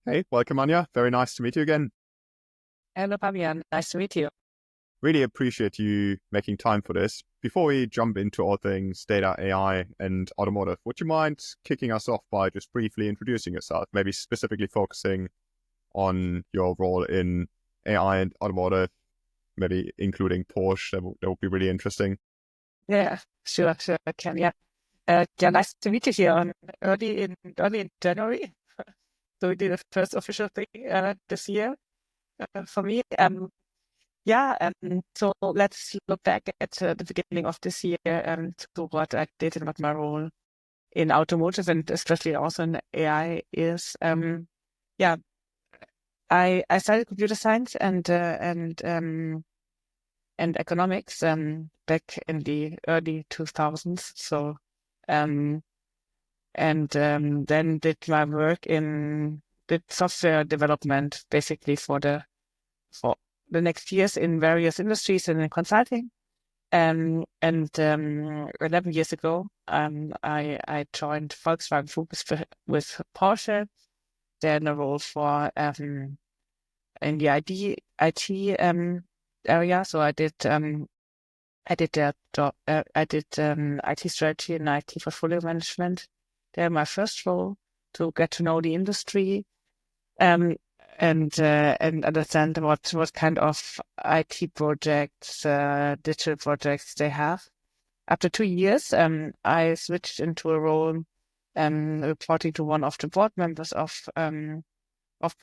Hey, welcome, Anja. Very nice to meet you again. Hello, Fabian. Nice to meet you. Really appreciate you making time for this. Before we jump into all things data, AI, and automotive, would you mind kicking us off by just briefly introducing yourself, maybe specifically focusing on your role in AI and automotive, maybe including Porsche? That would be really interesting. Yeah, sure, I can. Yeah, nice to meet you here on early in January. So we did the first official thing this year for me. So let's look back at the beginning of this year to what I did and what my role in automotive and especially also in AI is. Yeah, I studied computer science and economics back in the early 2000s. So then did my work did software development basically for the next years in various industries and in consulting. 11 years ago, I joined Volkswagen Group with Porsche. They're in a role for in the IT area. So I did that job. I did IT strategy and IT portfolio management. They're my first role to get to know the industry and understand what kind of IT projects, digital projects they have. After 2 years, I switched into a role reporting to one of the board members of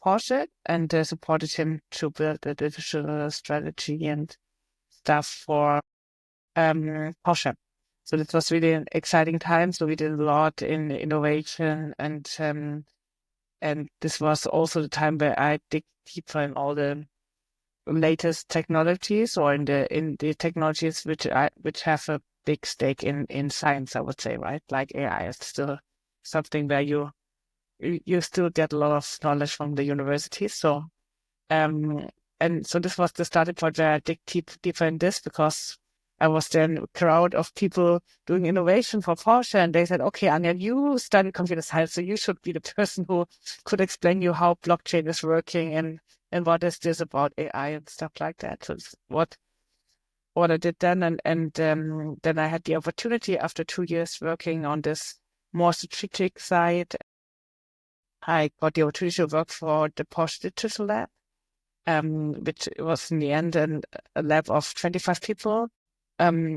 Porsche and supported him to build a digital strategy and stuff for Porsche. So this was really an exciting time. So we did a lot in innovation and this was also the time where I dig deeper in all the latest technologies or in the technologies which have a big stake in science, I would say, right? Like AI is still something where you still get a lot of knowledge from the university. So and so this was the starting point where I dig deeper in this because I was then a crowd of people doing innovation for Porsche, and they said, "Okay, Anja, you studied computer science, so you should be the person who could explain you how blockchain is working and what is this about AI and stuff like that." So it's what I did then, and then I had the opportunity after 2 years working on this more strategic side. I got the opportunity to work for the Porsche Digital Lab, which was in the end a lab of 25 people,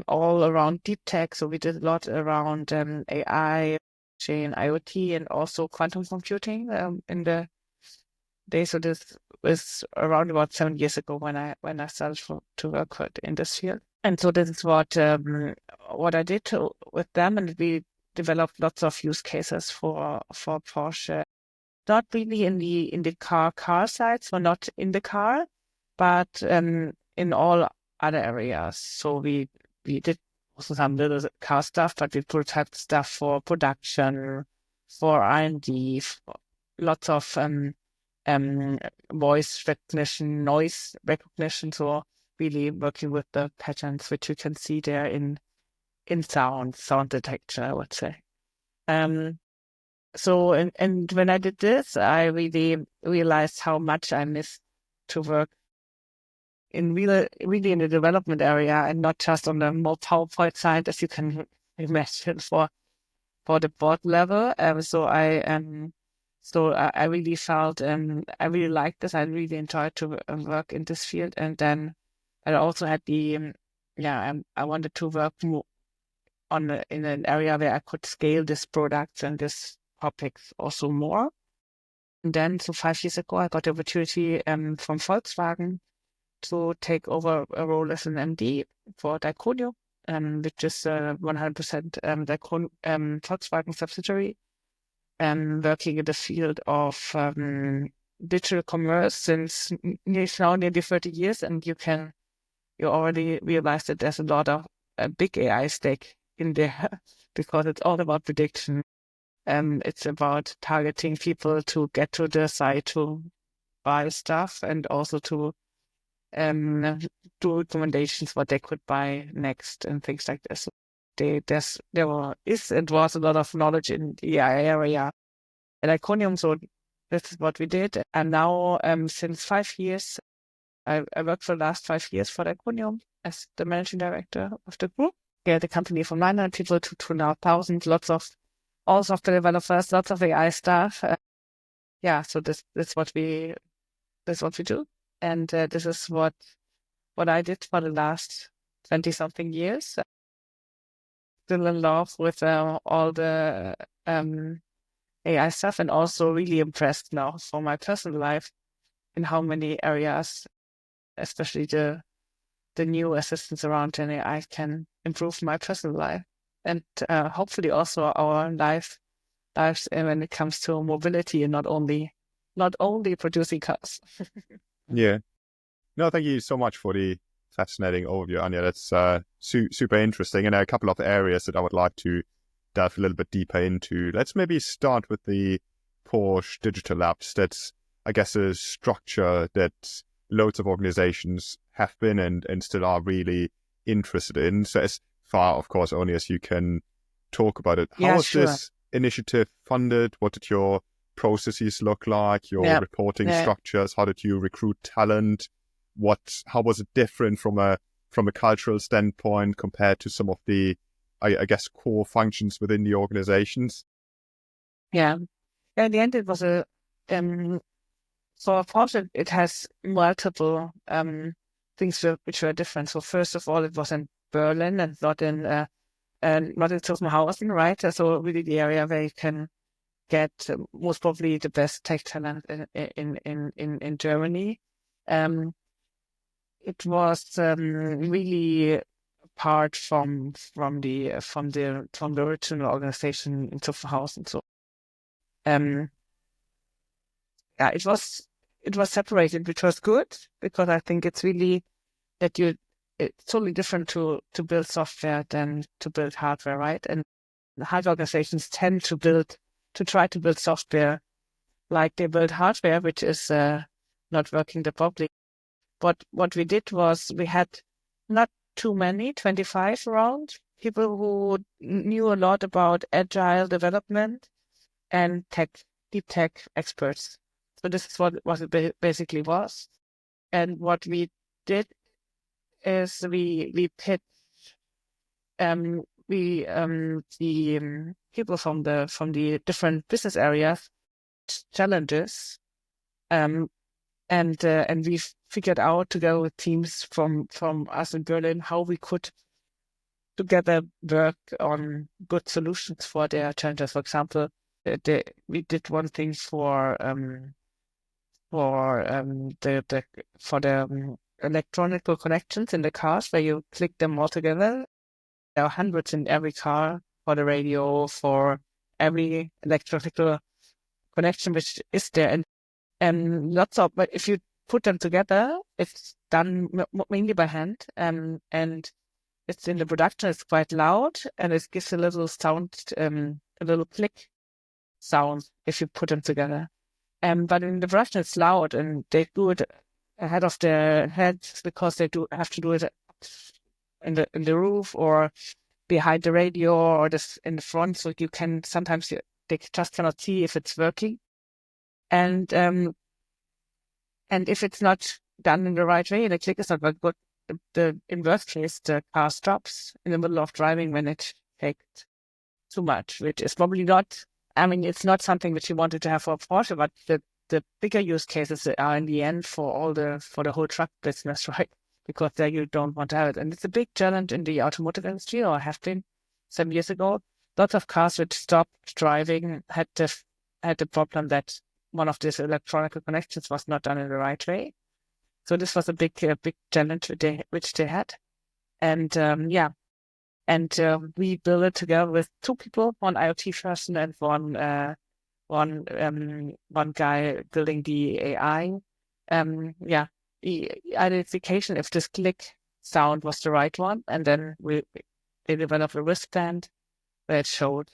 all around deep tech. So we did a lot around AI, chain, IoT, and also quantum computing in the day. So this was around about 7 years ago when I started to work in this field. And so this is what I did with them, and we developed lots of use cases for Porsche. Not really in the car side, so not in the car, but in all other areas. So we did also some little car stuff, but we prototyped stuff for production, for R&D, lots of voice recognition, noise recognition. So really working with the patterns which you can see there in sound detection, I would say. So and when I did this, I really realized how much I missed to work in really in the development area and not just on the more PowerPoint side, as you can imagine for the board level. I really felt I really liked this. I really enjoyed to work in this field, and then I also had I wanted to work more in an area where I could scale this product and this topics also more. And then, so 5 years ago, I got the opportunity from Volkswagen to take over a role as an MD for Diconium, which is 100% Volkswagen subsidiary, working in the field of digital commerce since now nearly 30 years. And you already realize that there's a lot of a big AI stake in there because it's all about prediction. It's about targeting people to get to the site to buy stuff and also to do recommendations what they could buy next and things like this. There was a lot of knowledge in the AI area at Iconium, so this is what we did. And now, since 5 years, I worked for the last 5 years for Diconium as the managing director of the group. Yeah, the company from 900 people to now 1,000, lots of all software developers, lots of AI staff. So this what we do, and this is what I did for the last 20-something years. Still in love with all the AI stuff, and also really impressed now for my personal life in how many areas, especially the new assistants around Gen AI, can improve my personal life, and hopefully also our lives when it comes to mobility, and not only producing cars. Yeah. No, thank you so much for the fascinating overview, Anja. That's super interesting, and a couple of areas that I would like to dive a little bit deeper into. Let's maybe start with the Porsche Digital Labs. That's, I guess, a structure that loads of organizations have been and still are really interested in. So as far, of course, only as you can talk about it. How was this initiative funded? What did your processes look like? Your reporting structures? How did you recruit talent? How was it different from a cultural standpoint compared to some of the, I guess, core functions within the organizations? Yeah. In the end, it was for Porsche, it has multiple things which were different. So first of all, it was in Berlin and not in Zuffenhausen, right? So really the area where you can get most probably the best tech talent in Germany. It was really apart from the original organization in Zuffenhausen. So it was separated, which was good, because I think it's really that it's totally different to build software than to build hardware, right? And hardware organizations tend to try to build software like they build hardware, which is not working properly. But what we did was we had not too many, 25 around, people who knew a lot about agile development and deep tech experts. So this is what it basically was. And what we did is we pitched the people from the different business areas challenges, and we figured out together with teams from us in Berlin how we could together work on good solutions for their challenges. For example, we did one thing for the electronic connections in the cars, where you click them all together. There are hundreds in every car for the radio, for every electronic connection which is there, and lots of. But if you put them together, it's done mainly by hand, and it's in the production. It's quite loud, and it gives a little sound, a little click sound if you put them together. But in the production, it's loud, and they do it ahead of their heads because they have to do it in the roof or behind the radio or just in the front. So you can sometimes they just cannot see if it's working, and if it's not done in the right way, the click is not very good. In worst case, the car stops in the middle of driving when it takes too much, which is probably not. I mean, it's not something which you wanted to have for Porsche, but the bigger use cases are in the end for the whole truck business, right? Because there you don't want to have it, and it's a big challenge in the automotive industry, or have been some years ago. Lots of cars which stopped driving had the problem that one of these electronic connections was not done in the right way. So this was a big challenge which they had, and we built it together with two people, one IoT person and one guy building the AI. The identification if this click sound was the right one, and then they developed a wristband where it showed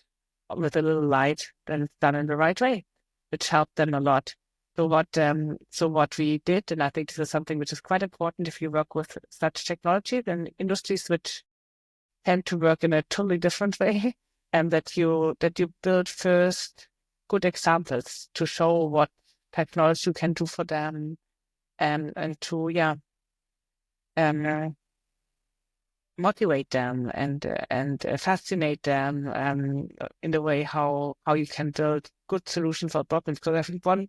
with a little light that it's done in the right way, which helped them a lot. So what we did, and I think this is something which is quite important if you work with such technology in industries which tend to work in a totally different way, and that you build first good examples to show what technology can do for them, and to motivate them and fascinate them in the way how you can build good solutions for problems. Because I think one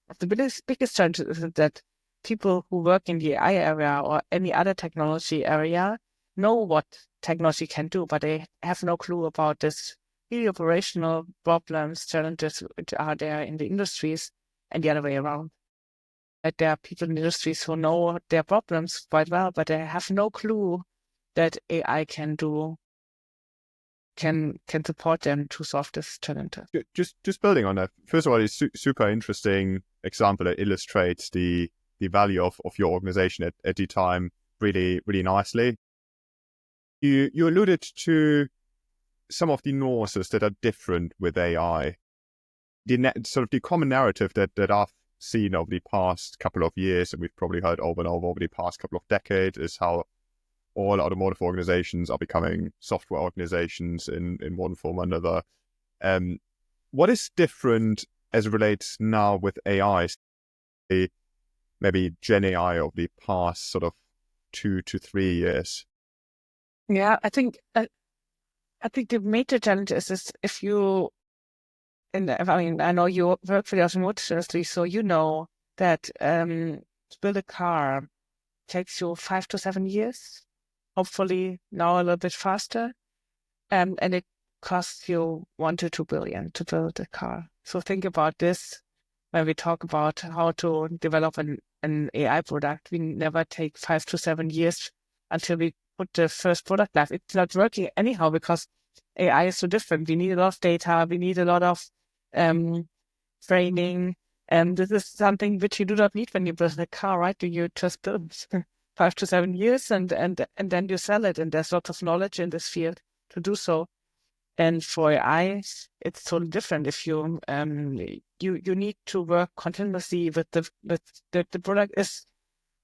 of the biggest challenges is that people who work in the AI area or any other technology area know what technology can do, but they have no clue about this really operational problems, challenges which are there in the industries, and the other way around. That there are people in the industries who know their problems quite well, but they have no clue that AI can support them to solve this challenge. Just building on that. First of all, it's super interesting example that illustrates the value of your organization at the time really nicely. You alluded to some of the nuances that are different with AI. The common narrative that I've seen over the past couple of years, and we've probably heard over and over the past couple of decades, is how all automotive organizations are becoming software organizations in one form or another. What is different as it relates now with AI, maybe Gen AI over the past sort of 2 to 3 years? Yeah, I think the major challenge is if you, I know you work for the automotive industry, so you know that to build a car takes you 5 to 7 years. Hopefully now a little bit faster, and it costs you 1 to 2 billion to build a car. So think about this when we talk about how to develop an AI product. We never take 5 to 7 years until we put the first product live. It's not working anyhow because AI is so different. We need a lot of data. We need a lot of training. And this is something which you do not need when you build a car, right? Do you just build 5 to 7 years and then you sell it? And there's lots of knowledge in this field to do so. And for AI, it's totally different. If you you need to work continuously with the product.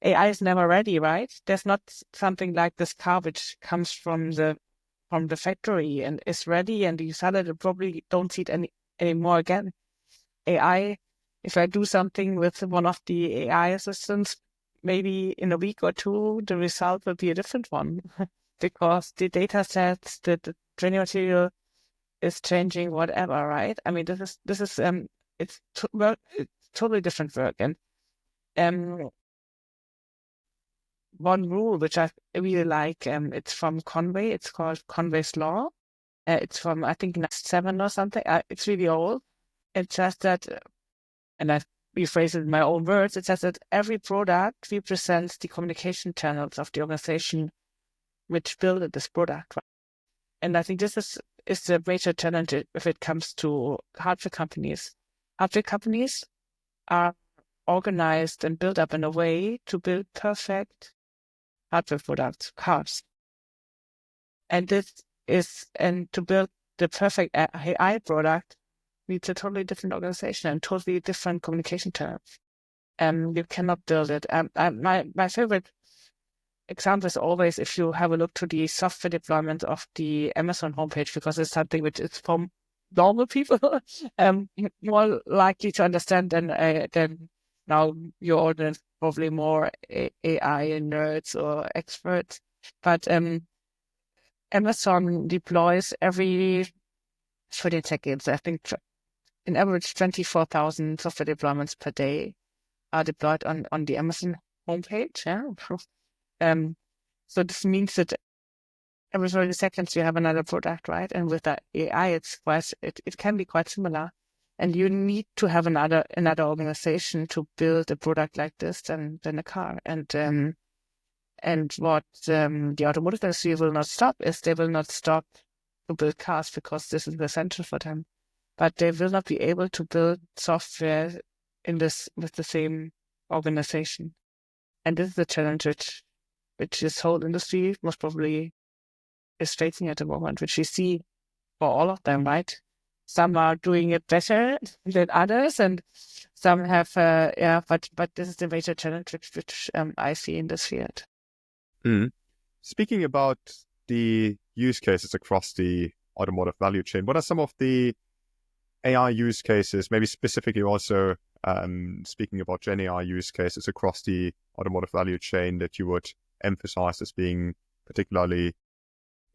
AI is never ready, right? There's not something like this car which comes from the factory and is ready, and you sell it and probably don't see it anymore again. AI, if I do something with one of the AI assistants, maybe in a week or two, the result will be a different one because the data sets, the training material is changing, whatever, right? I mean, this is it's totally different work. And one rule which I really like, it's from Conway. It's called Conway's Law. It's from, I think, 1997 or something. It's really old. It says that, and I rephrase it in my own words, it says that every product represents the communication channels of the organization which built this product. Right? And I think this is the major challenge if it comes to hardware companies. Hardware companies are organized and built up in a way to build perfect hardware products, cars. And to build the perfect AI product needs a totally different organization and totally different communication channels. You cannot build it. My favorite example is always if you have a look to the software deployment of the Amazon homepage, because it's something which is for normal people more likely to understand than now your audience, probably more AI nerds or experts. But Amazon deploys every 30 seconds. I think in average 24,000 software deployments per day are deployed on the Amazon homepage. Yeah. So this means that every 30 seconds you have another product, right? And with the AI, it can be quite similar. And you need to have another organization to build a product like this than a car. And what the automotive industry will not stop is they will not stop to build cars because this is essential for them. But they will not be able to build software with the same organization. And this is the challenge which this whole industry most probably is facing at the moment, which we see for all of them, right? Some are doing it better than others, and some have, but this is the major challenge which I see in this field. Mm. Speaking about the use cases across the automotive value chain, what are some of the AI use cases, maybe specifically also speaking about Gen AI use cases across the automotive value chain that you would emphasize as being particularly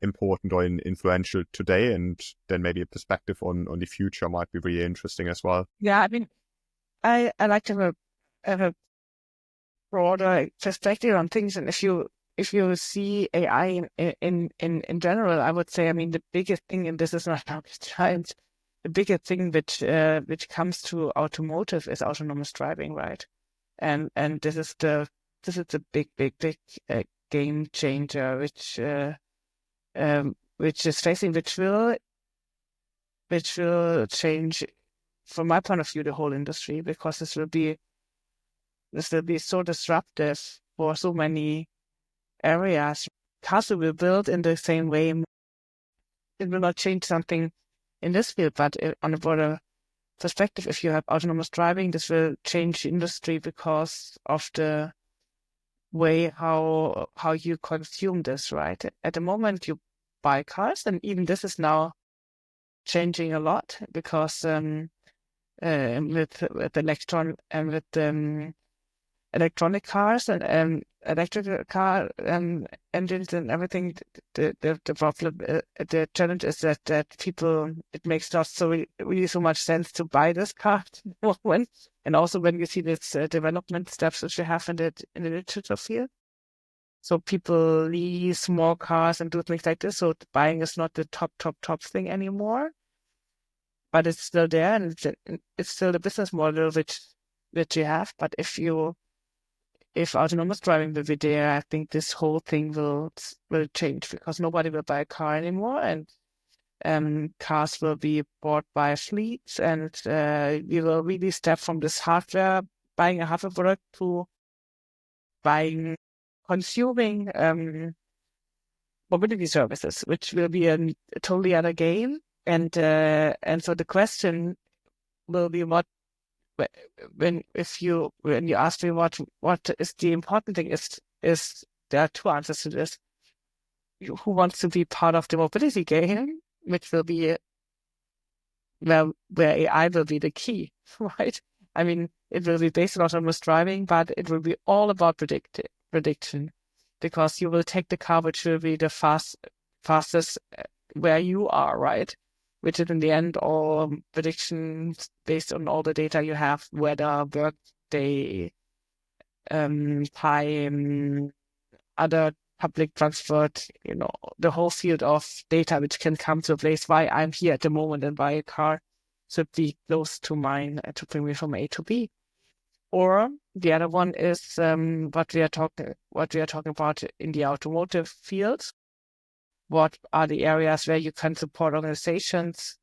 important or influential today, and then maybe a perspective on the future might be really interesting as well. Yeah, I mean, I like to have a broader perspective on things, and if you see AI in general, I would say, I mean, the biggest thing, and this is not rocket science, the biggest thing which comes to automotive is autonomous driving, right? And this is the big game changer which is facing, which will change, from my point of view, the whole industry, because this will be so disruptive for so many areas. Cars will be built in the same way. It will not change something in this field, but on a broader perspective, if you have autonomous driving, this will change the industry because of the way how you consume this, right? At the moment, you buy cars, and even this is now changing a lot with electronic cars and electric car engines and everything. The problem, the challenge is that people, it makes not really so much sense to buy this car at the moment. And also when you see this development steps which you have in the digital field. So people lease more cars and do things like this. So buying is not the top thing anymore. But it's still there, and it's still the business model which you have. But if autonomous driving will be there, I think this whole thing will change, because nobody will buy a car anymore, and cars will be bought by fleets, and we will really step from this buying a hardware product, to consuming mobility services, which will be a totally other game. And so the question will be, when you ask me what is the important thing, is there are two answers to this. Who wants to be part of the mobility game, which will be where AI will be the key, right? I mean, it will be based on autonomous driving, but it will be all about prediction, because you will take the car which will be the fastest where you are, right? Which is in the end all predictions based on all the data you have, weather, work day, time, other public transport, the whole field of data which can come to a place why I'm here at the moment and why a car should be close to mine to bring me from A to B. Or the other one is what we are talking about in the automotive field. What are the areas where you can support organizations,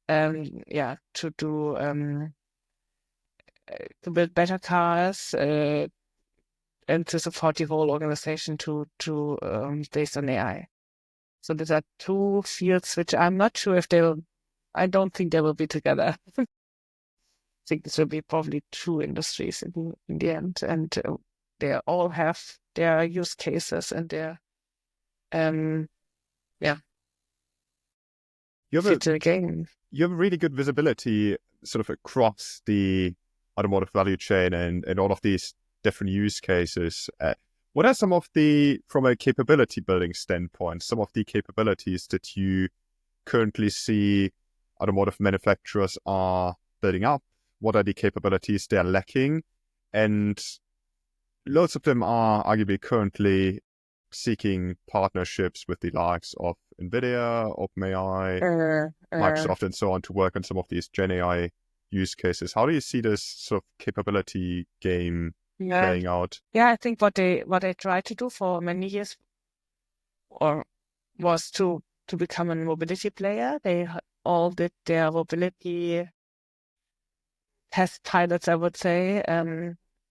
to build better cars, and to support the whole organization to based on AI. So these are two fields which I'm not sure if I don't think they will be together. I think this will be probably two industries in the end, and they all have their use cases and their You have future game. You have really good visibility sort of across the automotive value chain and all of these different use cases. What are some of from a capability building standpoint, some of the capabilities that you currently see automotive manufacturers are building up? What are the capabilities they're lacking? And loads of them are arguably currently seeking partnerships with the likes of NVIDIA, OpenAI, Microsoft, and so on, to work on some of these Gen AI use cases. How do you see this sort of capability game playing out? Yeah, I think what they tried to do for many years was to become a mobility player. They all did their mobility test pilots, I would say.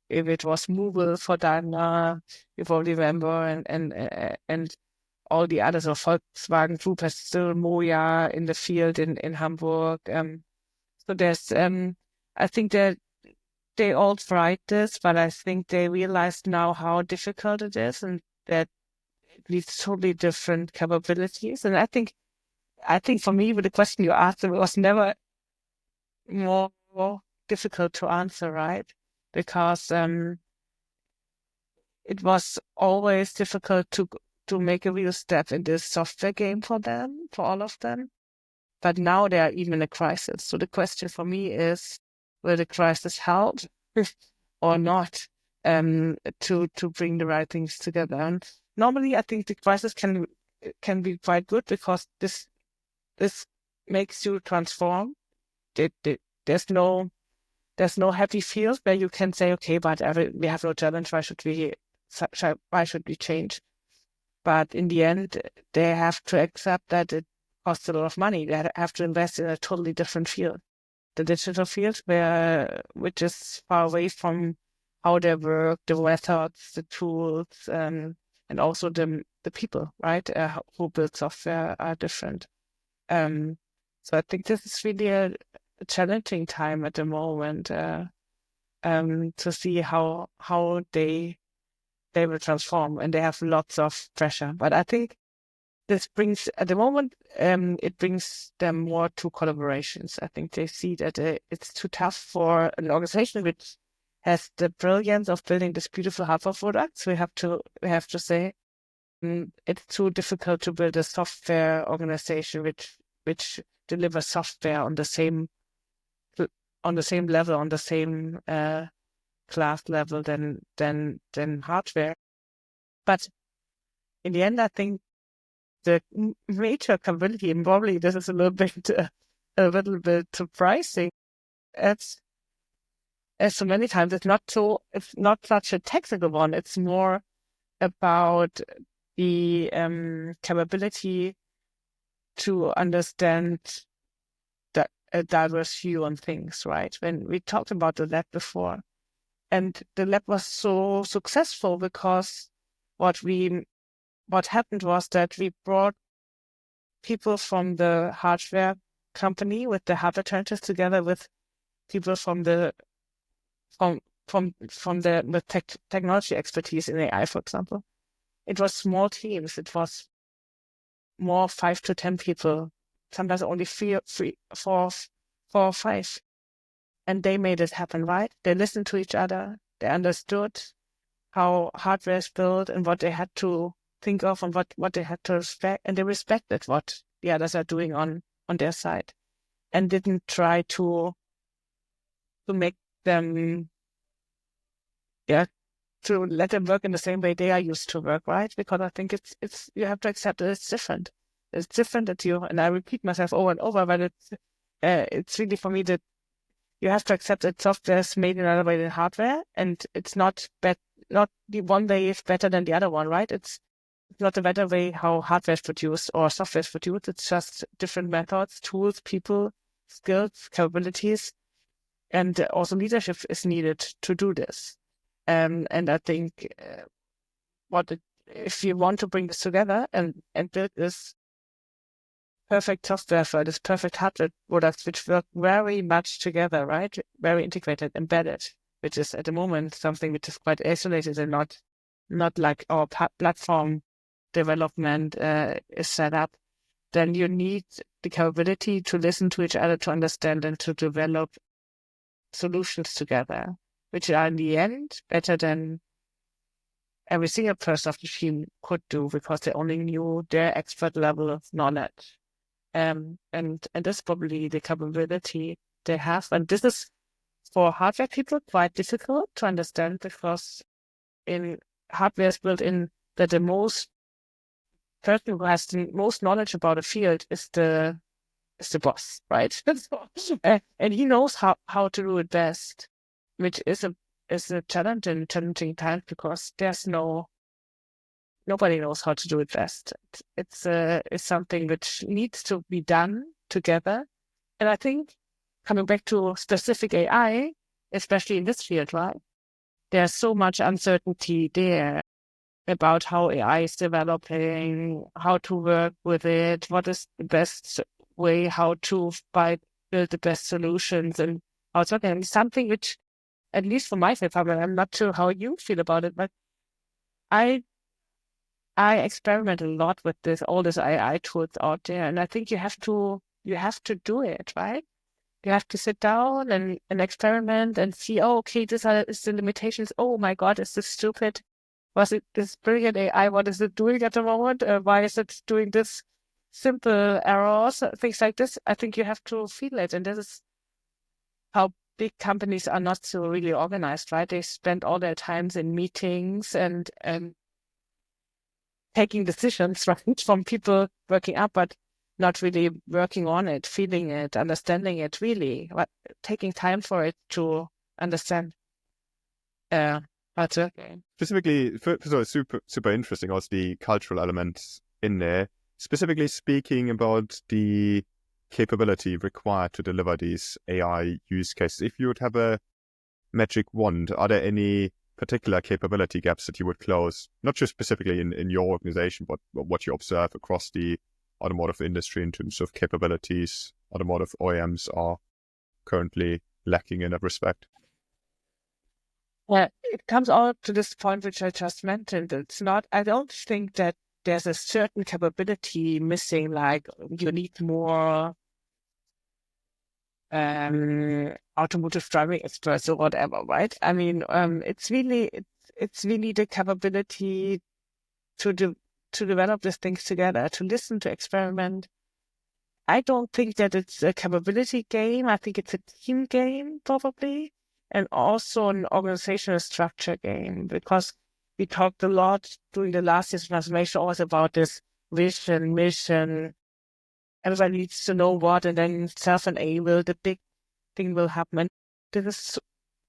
If it was Movil for Daimler, you probably remember, and all the others, or Volkswagen Group has still Moja in the field in Hamburg. So there's, I think that they all tried this, but I think they realized now how difficult it is, and that it needs totally different capabilities. And I think for me, with the question you asked, it was never more difficult to answer, right? Because it was always difficult to make a real step in this software game for them, for all of them. But now they are even in a crisis. So the question for me is, will the crisis help or not to bring the right things together? And normally, I think the crisis can be quite good because this makes you transform. There's no happy field where you can say, okay, but we have no challenge. Why should we change? But in the end, they have to accept that it costs a lot of money. They have to invest in a totally different field, the digital field, which is far away from how they work, the methods, the tools, and also the people, right, who build software are different. So I think this is really a challenging time at the moment to see how they will transform, and they have lots of pressure. But I think this brings, at the moment, it brings them more to collaborations. I think they see that it's too tough for an organization which has the brilliance of building this beautiful hardware products. We have to say it's too difficult to build a software organization which delivers software on the same level, on the same class level than hardware. But in the end, I think the major capability, and probably this is a little bit surprising, as so many times, it's not such a technical one. It's more about the capability to understand a diverse view on things, right? When we talked about the lab before, and the lab was so successful because what happened was that we brought people from the hardware company with the hardware challenges together with people from the technology expertise in AI, for example. It was small teams. It was more 5 to 10 people, sometimes only 4 or 5. And they made it happen, right? They listened to each other. They understood how hardware is built and what they had to think of and what they had to respect. And they respected what the others are doing on their side and didn't try to make them, to let them work in the same way they are used to work, right? Because I think it's you have to accept that it's different. It's different that and I repeat myself over and over, but it's really for me that you have to accept that software is made in another way than hardware, and it's not the one way is better than the other one, right? It's not a better way how hardware is produced or software is produced. It's just different methods, tools, people, skills, capabilities, and also leadership is needed to do this. And I think if you want to bring this together and build this perfect software for this perfect hardware products which work very much together, right? Very integrated, embedded, which is at the moment something which is quite isolated and not like our platform development is set up. Then you need the capability to listen to each other, to understand and to develop solutions together, which are in the end better than every single person of the team could do because they only knew their expert level of knowledge. And that's probably the capability they have. And this is for hardware people quite difficult to understand because in hardware is built in that the most person who has the most knowledge about a field is the boss, right? And he knows how to do it best, which is a challenging time because there's nobody knows how to do it best. It's something which needs to be done together. And I think coming back to specific AI, especially in this field, right? There's so much uncertainty there about how AI is developing, how to work with it, what is the best way, how to build the best solutions, and how it's working. And something which, at least for myself, I'm not sure how you feel about it, but I experiment a lot with all these AI tools out there, and I think you have to do it, right? You have to sit down and experiment and see, oh, okay, is the limitations. Oh my God, is this stupid? Was it this brilliant AI? What is it doing at the moment? Why is it doing this simple errors? Things like this. I think you have to feel it. And this is how big companies are not so really organized, right? They spend all their times in meetings and taking decisions, right, from people working up, but not really working on it, feeling it, understanding it really, taking time for it to understand how to. Specifically, so it's super interesting, also the cultural elements in there. Specifically speaking about the capability required to deliver these AI use cases. If you would have a magic wand, are there any particular capability gaps that you would close, not just specifically in your organization, but what you observe across the automotive industry in terms of capabilities automotive OEMs are currently lacking in that respect? Yeah, it comes all to this point which I just mentioned. I don't think that there's a certain capability missing, like you need more automotive driving experts or whatever, right? I mean, it's really the capability to develop these things together, to listen, to experiment. I don't think that it's a capability game. I think it's a team game, probably, and also an organizational structure game, because we talked a lot during the last year's transformation always about this vision, mission. Everybody needs to know what, and then self-enable, the big thing will happen. And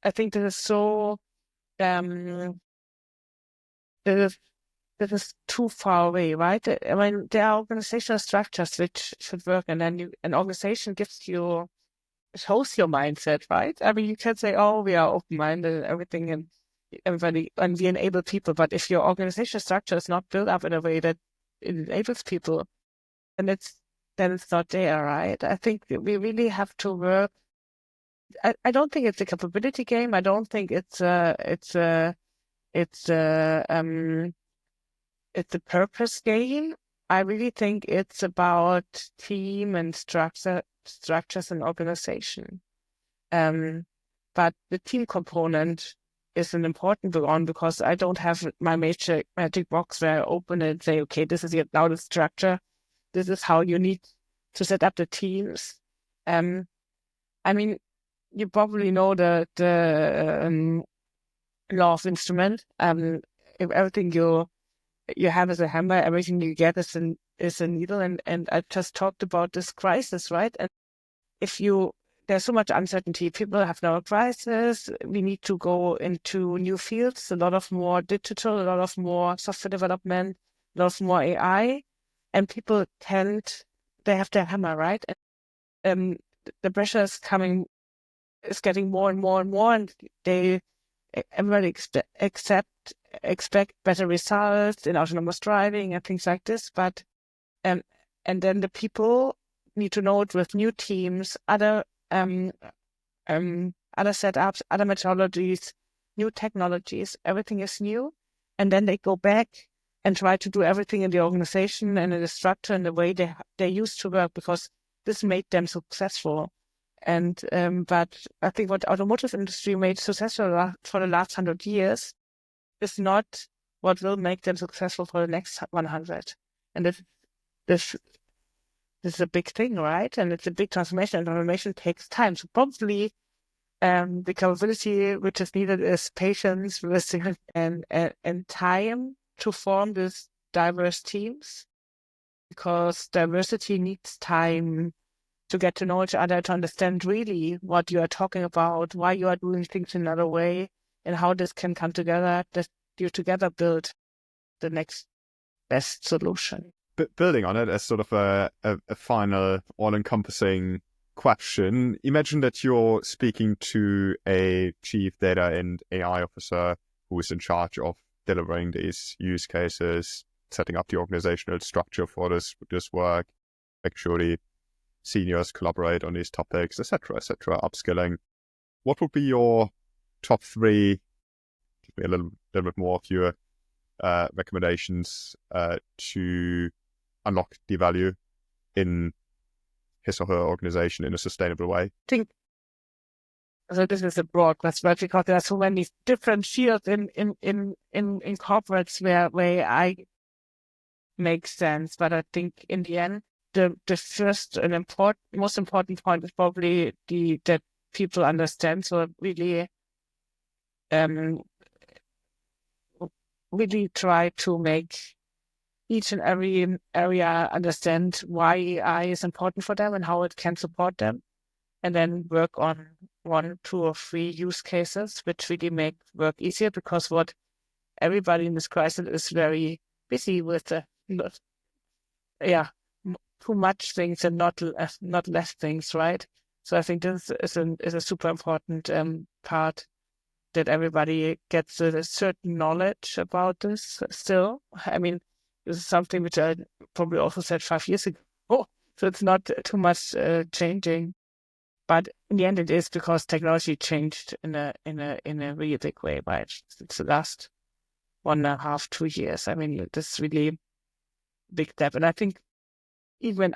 I think this is so, this is too far away, right? I mean, there are organizational structures which should work, and then an organization shows your mindset, right? I mean, you can say, oh, we are open-minded and everything, and everybody, and we enable people. But if your organizational structure is not built up in a way that it enables people, then it's not there, right? I think we really have to work. I don't think it's a capability game. I don't think it's a purpose game. I really think it's about team and structures and organization. But the team component is an important one, because I don't have my magic box where I open it and say, okay, this is now the structure. This is how you need to set up the teams. I mean, you probably know the law of instrument. If everything you have is a hammer, everything you get is a needle. And I just talked about this crisis, right? And there's so much uncertainty. People have now a crisis. We need to go into new fields, a lot of more digital, a lot of more software development, a lot of more AI. And people they have their hammer, right? And the pressure is getting more and more and more, and everybody expect better results in autonomous driving and things like this. But and then the people need to know it with new teams, other setups, other methodologies, new technologies. Everything is new, and then they go back and try to do everything in the organization and in the structure and the way they used to work, because this made them successful. And but I think what automotive industry made successful for the last 100 years is not what will make them successful for the next 100. And this is a big thing, right? And it's a big transformation, and transformation takes time. So probably the capability which is needed is patience, resilience, and time to form these diverse teams, because diversity needs time to get to know each other, to understand really what you are talking about, why you are doing things in another way, and how this can come together, that you together build the next best solution. Building on it as sort of a final all-encompassing question, imagine that you're speaking to a chief data and AI officer who is in charge of delivering these use cases, setting up the organizational structure for this work, make sure the seniors collaborate on these topics, etc., upskilling. What would be your top three? Give me a little bit more of your recommendations to unlock the value in his or her organization in a sustainable way? I think so. This is a broad question, but because there are so many different fields in corporates where AI makes sense. But I think in the end, the first and most important point is probably that people understand. So really, really try to make each and every area understand why AI is important for them and how it can support them, and then work on 1, 2, or 3 use cases, which really make work easier, because what everybody in this crisis is very busy with too much things and not less things, right? So I think this is a super important part, that everybody gets a certain knowledge about this still. I mean, this is something which I probably also said 5 years ago. So it's not too much changing. But in the end, it is because technology changed in a really big way, right? It's the last 1.5, 2 years. I mean, this is really big step. And I think even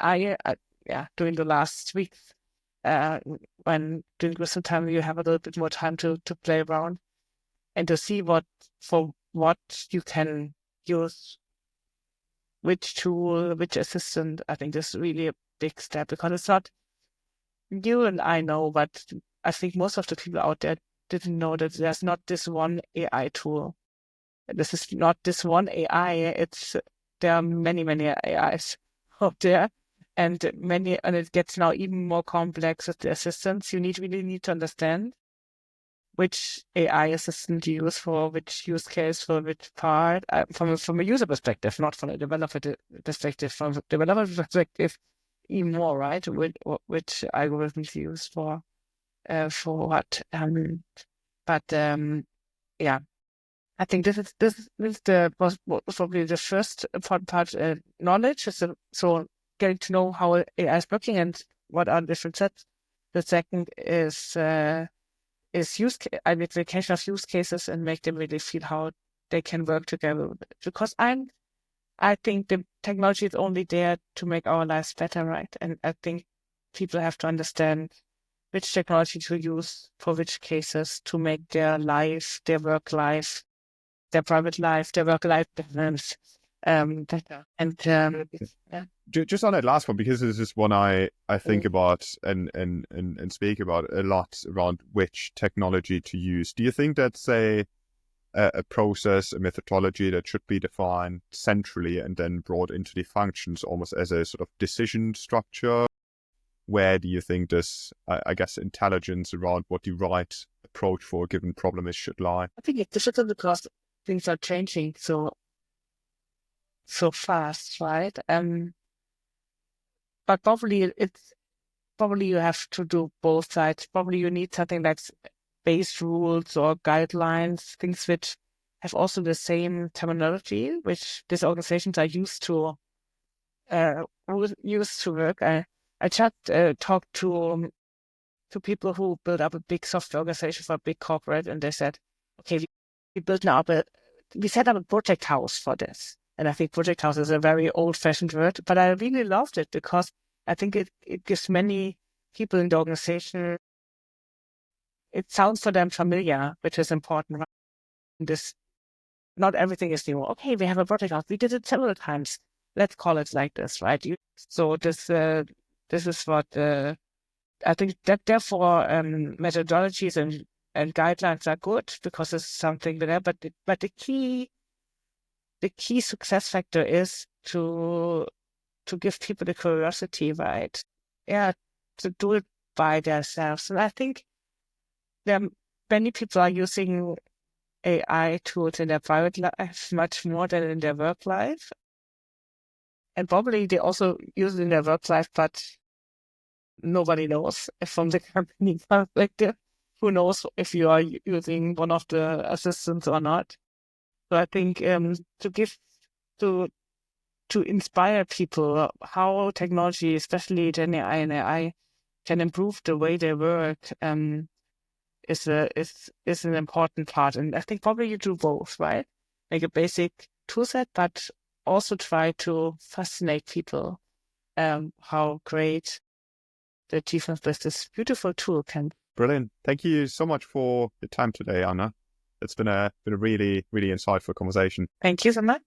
during the last weeks, when during Christmas time you have a little bit more time to play around and to see what you can use, which tool, which assistant. I think this is really a big step, because it's not you and I know, but I think most of the people out there didn't know that there's not this one AI tool. This is not this one AI. There are many AIs out there, and it gets now even more complex with the assistants. You really need to understand which AI assistant you use for which use case, for which part, from a user perspective, not from a developer perspective. From a developer perspective, even more, right? Which algorithms you use for what? Yeah. I think this is probably the first important part. Knowledge so getting to know how AI is working and what are the different sets. The second is identification of use cases and make them really feel how they can work together. Because I think the technology is only there to make our lives better, right? And I think people have to understand which technology to use for which cases to make their life, their work life, their private life, their work life balance better. And yeah. Just on that last one, because this is one I think about and speak about a lot, around which technology to use. Do you think that's a process, a methodology that should be defined centrally and then brought into the functions almost as a sort of decision structure? Where do you think this, I guess, intelligence around what the right approach for a given problem is should lie? I think it's difficult because things are changing so fast, right? But probably you have to do both sides. Probably you need something like base rules or guidelines, things which have also the same terminology, which these organizations are used to work. I just talked to people who built up a big software organization for a big corporate, and they said, okay, we set up a project house for this. And I think project house is a very old-fashioned word, but I really loved it because I think it gives many people in the organization, it sounds for them familiar, which is important. Right? Not everything is new. Okay, we have a project house. We did it several times. Let's call it like this, right? So this is what I think that therefore methodologies and guidelines are good because it's something there. But the key success factor is to give people the curiosity, right? Yeah, to do it by themselves. And I think many people are using AI tools in their private life much more than in their work life. And probably they also use it in their work life, but nobody knows from the company perspective. Who knows if you are using one of the assistants or not? So I think to inspire people how technology, especially Gen AI and AI, can improve the way they work is an important part. And I think probably you do both, right? Make a basic tool set, but also try to fascinate people how great the achievements with this beautiful tool can. Brilliant. Thank you so much for your time today, Anna. It's been a really, really insightful conversation. Thank you so much.